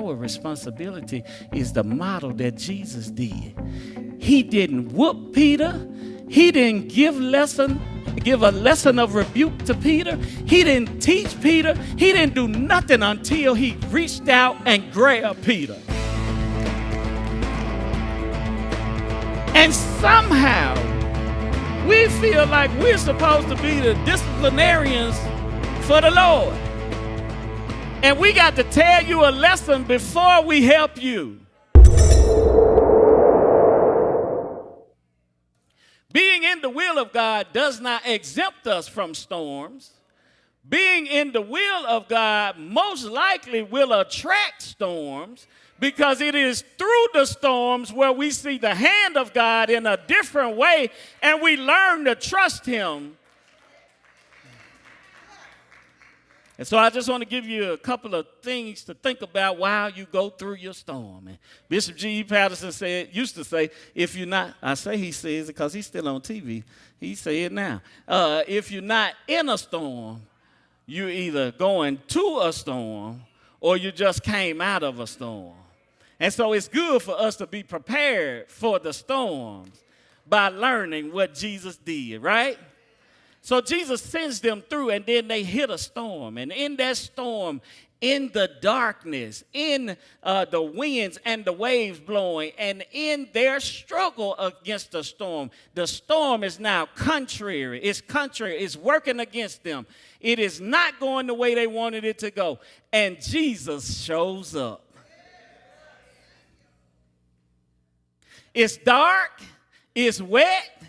our responsibility is the model that Jesus did. He didn't whoop Peter. He didn't give a lesson of rebuke to Peter. He didn't teach Peter. He didn't do nothing until he reached out and grabbed Peter. And somehow, we feel like we're supposed to be the disciplinarians for the Lord. And we got to tell you a lesson before we help you. Being in the will of God does not exempt us from storms. Being in the will of God most likely will attract storms, because it is through the storms where we see the hand of God in a different way and we learn to trust him. And so I just want to give you a couple of things to think about while you go through your storm. And Bishop G.E. Patterson used to say, if you're not, I say he says it because he's still on TV. He say it now. If you're not in a storm, you're either going to a storm or you just came out of a storm. And so it's good for us to be prepared for the storms by learning what Jesus did, right? So Jesus sends them through, and then they hit a storm. And in that storm, in the darkness, in the winds and the waves blowing, and in their struggle against the storm is now contrary. It's working against them. It is not going the way they wanted it to go. And Jesus shows up. It's dark, it's wet,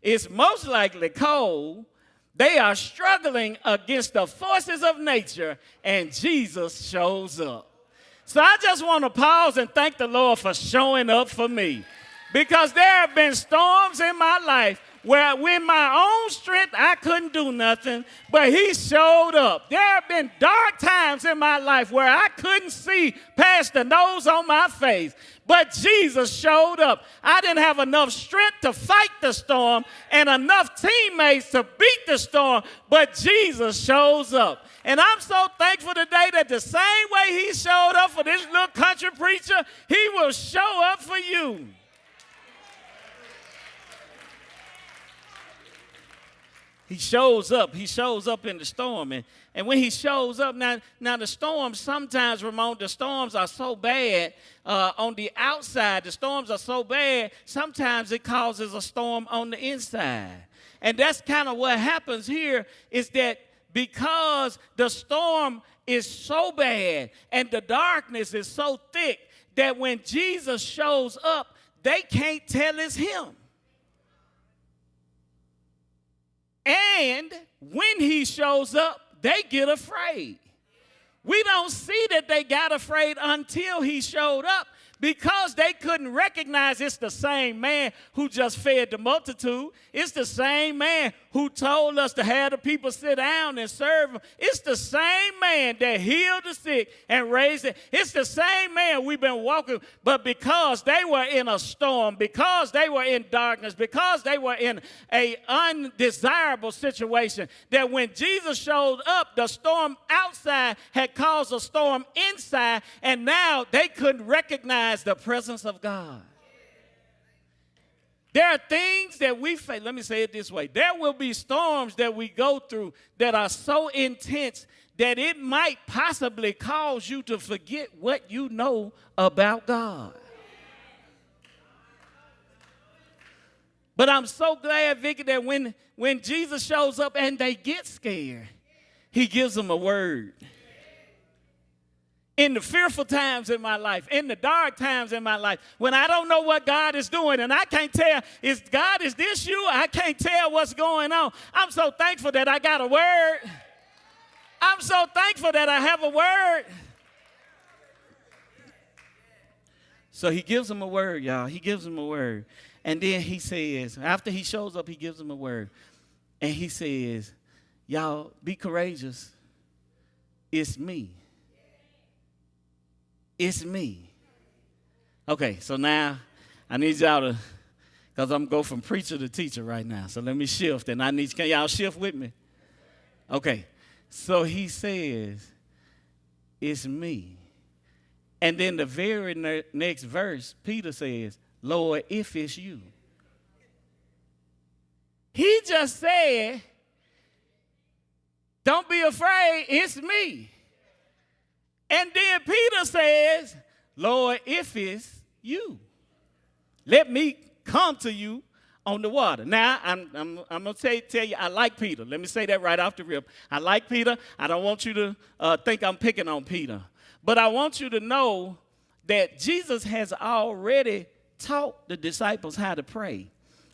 it's most likely cold. They are struggling against the forces of nature, and Jesus shows up. So I just want to pause and thank the Lord for showing up for me, because there have been storms in my life where with my own strength I couldn't do nothing, but he showed up. There have been dark times in my life where I couldn't see past the nose on my face, but Jesus showed up. I didn't have enough strength to fight the storm and enough teammates to beat the storm, but Jesus shows up. And I'm so thankful today that the same way he showed up for this little country preacher, he will show up for you. He shows up in the storm. And when he shows up, now the storms sometimes, Ramon, the storms are so bad on the outside. The storms are so bad, sometimes it causes a storm on the inside. And that's kind of what happens here, is that because the storm is so bad and the darkness is so thick that when Jesus shows up, they can't tell it's him. And when he shows up, they get afraid. We don't see that they got afraid until he showed up, because they couldn't recognize it's the same man who just fed the multitude. It's the same man who told us to have the people sit down and serve him. It's the same man that healed the sick and raised it. It's the same man we've been walking, but because they were in a storm, because they were in darkness, because they were in an undesirable situation, that when Jesus showed up, the storm outside had caused a storm inside, and now they couldn't recognize the presence of God. There are things that we face. Let me say it this way. There will be storms that we go through that are so intense that it might possibly cause you to forget what you know about God. But I'm so glad, Vicky, that when Jesus shows up and they get scared, he gives them a word. In the fearful times in my life, in the dark times in my life, when I don't know what God is doing and I can't tell, is this you? I can't tell what's going on. I'm so thankful that I got a word. I'm so thankful that I have a word. So he gives them a word, y'all. He gives them a word. And then he says, after he shows up, he gives them a word. And he says, y'all, be courageous. It's me. It's me. Okay, so now I need y'all to, because I'm going from preacher to teacher right now. So let me shift, and can y'all shift with me? Okay, so he says, it's me. And then the very next verse, Peter says, Lord, if it's you. He just said, don't be afraid, it's me. And then Peter says, Lord, if it's you, let me come to you on the water. Now, I'm going to tell you, I like Peter. Let me say that right off the rip. I like Peter. I don't want you to think I'm picking on Peter. But I want you to know that Jesus has already taught the disciples how to pray.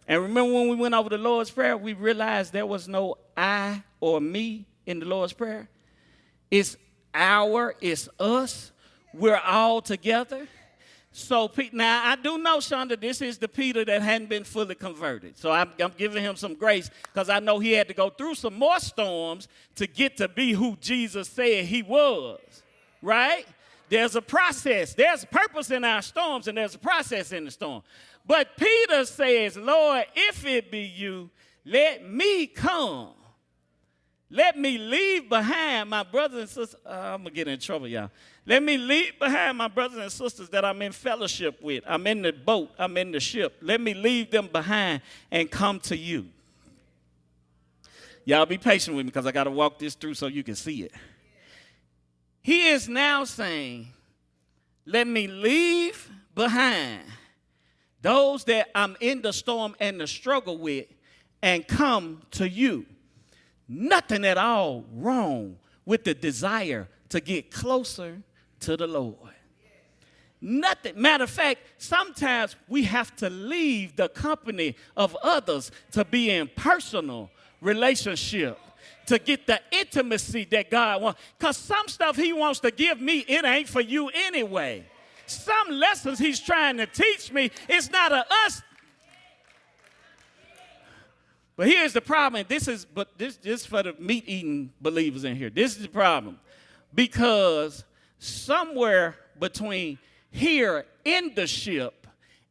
And remember when we went over the Lord's Prayer, we realized there was no I or me in the Lord's Prayer. It's it's us. We're all together. So now I do know, Shonda, this is the Peter that hadn't been fully converted. So I'm giving him some grace because I know he had to go through some more storms to get to be who Jesus said he was, right? There's a process. There's purpose in our storms, and there's a process in the storm. But Peter says, Lord, if it be you, let me come. Let me leave behind my brothers and sisters. I'm going to get in trouble, y'all. Let me leave behind my brothers and sisters that I'm in fellowship with. I'm in the boat. I'm in the ship. Let me leave them behind and come to you. Y'all be patient with me because I got to walk this through so you can see it. He is now saying, let me leave behind those that I'm in the storm and the struggle with and come to you. Nothing at all wrong with the desire to get closer to the Lord. Nothing. Matter of fact, sometimes we have to leave the company of others to be in personal relationship, to get the intimacy that God wants. Because some stuff he wants to give me, it ain't for you anyway. Some lessons he's trying to teach me, it's not a us. But here's the problem. This is for the meat-eating believers in here. This is the problem. Because somewhere between here in the ship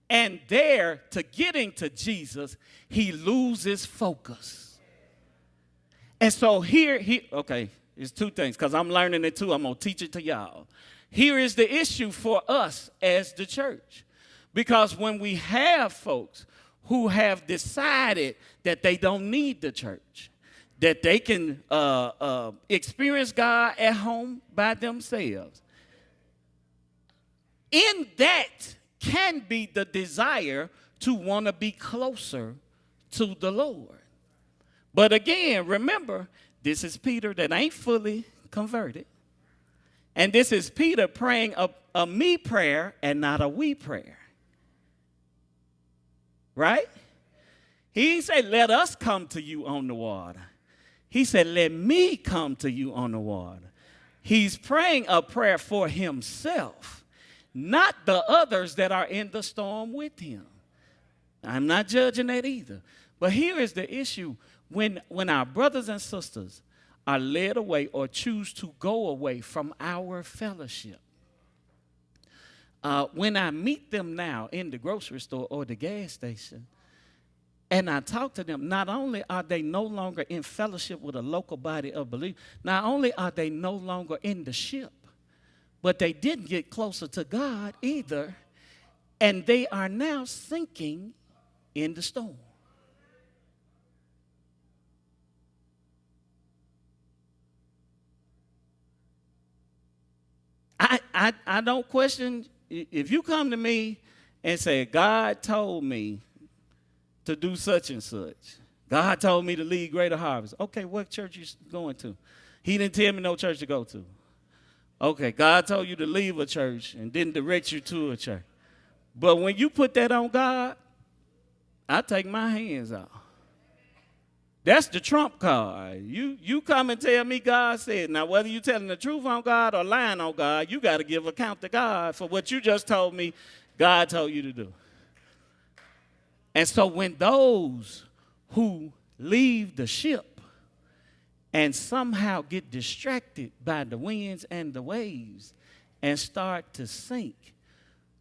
and there to getting to Jesus, he loses focus. And so it's two things, because I'm learning it too. I'm going to teach it to y'all. Here is the issue for us as the church. Because when we have folks who have decided that they don't need the church, that they can experience God at home by themselves, in that can be the desire to want to be closer to the Lord. But again, remember, this is Peter that ain't fully converted. And this is Peter praying a me prayer and not a we prayer. Right? He didn't say, let us come to you on the water. He said, let me come to you on the water. He's praying a prayer for himself, not the others that are in the storm with him. I'm not judging that either. But here is the issue. When our brothers and sisters are led away or choose to go away from our fellowship, when I meet them now in the grocery store or the gas station, and I talk to them, not only are they no longer in fellowship with a local body of believers, not only are they no longer in the ship, but they didn't get closer to God either, and they are now sinking in the storm. I don't question. If you come to me and say, God told me to do such and such. God told me to lead Greater Harvest. Okay, what church you going to? He didn't tell me no church to go to. Okay, God told you to leave a church and didn't direct you to a church. But when you put that on God, I take my hands off. That's the trump card. You come and tell me God said. Now, whether you're telling the truth on God or lying on God, you got to give account to God for what you just told me God told you to do. And so when those who leave the ship and somehow get distracted by the winds and the waves and start to sink,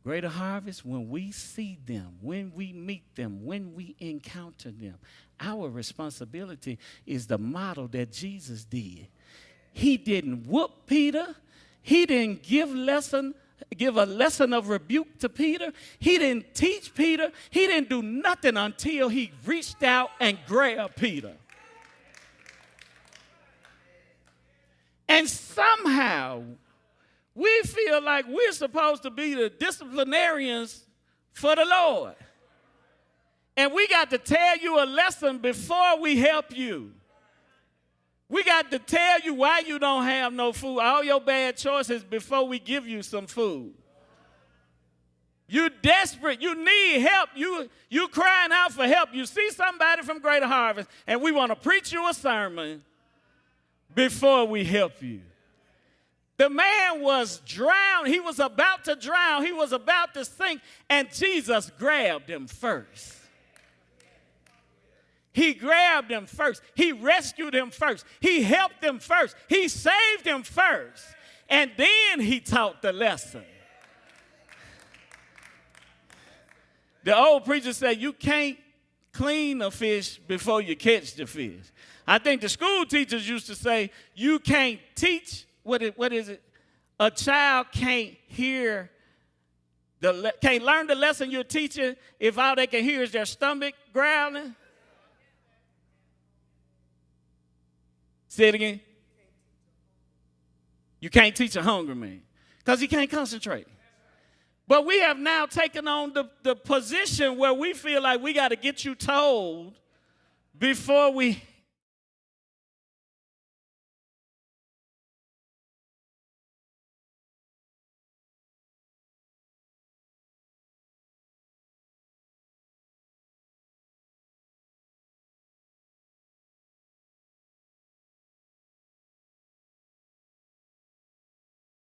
Greater Harvest, when we see them, when we meet them, when we encounter them, our responsibility is the model that Jesus did. He didn't whoop Peter. He didn't give lesson give a lesson of rebuke to Peter. He didn't teach Peter. He didn't do nothing until he reached out and grabbed Peter. And somehow, we feel like we're supposed to be the disciplinarians for the Lord. And we got to tell you a lesson before we help you. We got to tell you why you don't have no food, all your bad choices before we give you some food. You're desperate. You need help. You crying out for help. You see somebody from Greater Harvest, and we want to preach you a sermon before we help you. The man was drowned. He was about to drown. He was about to sink, and Jesus grabbed him first. He grabbed him first. He rescued him first. He helped him first. He saved him first. And then he taught the lesson. The old preacher said, you can't clean a fish before you catch the fish. I think the school teachers used to say, you can't teach, what is it? A child can't can't learn the lesson you're teaching if all they can hear is their stomach growling. Say it again. You can't teach a hungry man because he can't concentrate. But we have now taken on the position where we feel like we got to get you told before we